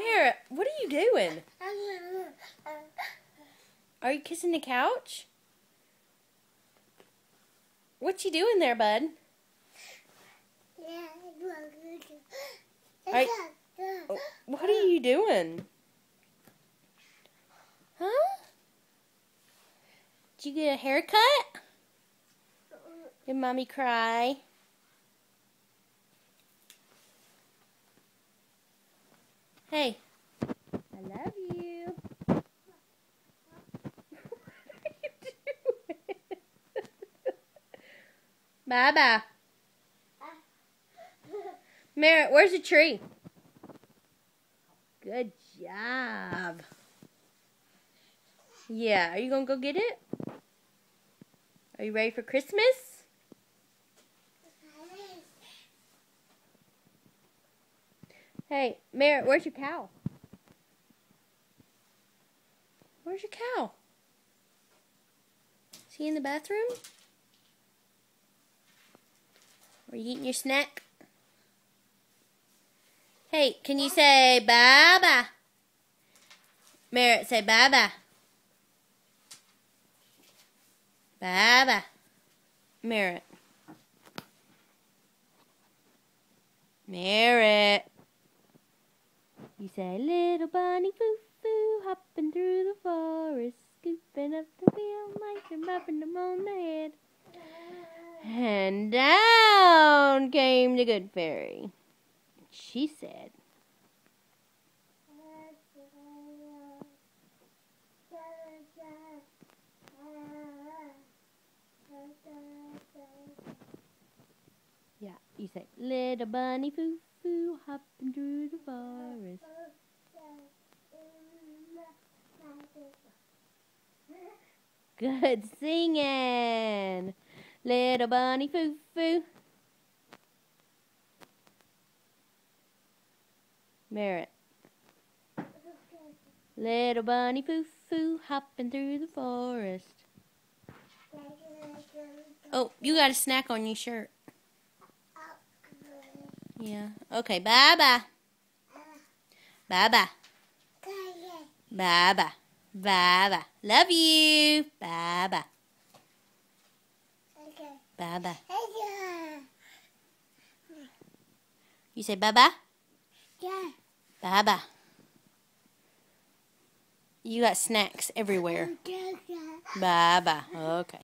Merritt, what are you doing? Are you kissing the couch? What you doing there, bud? What are you doing? Huh? Did you get a haircut? Did mommy cry? Hey, I love you. What are you doing? Bye-bye. Merritt, where's the tree? Good job. Yeah, are you going to go get it? Are you ready for Christmas? Hey, Merritt, where's your cow? Where's your cow? Is he in the bathroom? Are you eating your snack? Hey, can you say bye-bye? Merritt, say bye-bye. Bye-bye. Merritt. Merritt. You say, little bunny foo-foo, hopping through the forest, scooping up the field mice and rubbing them on the head. And down came the good fairy. She said, yeah, you say, little bunny foo-foo, hopping through the forest. Good singing. Little bunny foo-foo. Merritt. Little bunny foo-foo, hopping through the forest. Oh, you got a snack on your shirt. Yeah. Okay, bye-bye. Bye-bye. Bye-bye. Bye-bye. Love you. Bye-bye. Bye-bye. You say bye-bye? Yeah. Bye-bye. You got snacks everywhere. Bye-bye. Okay.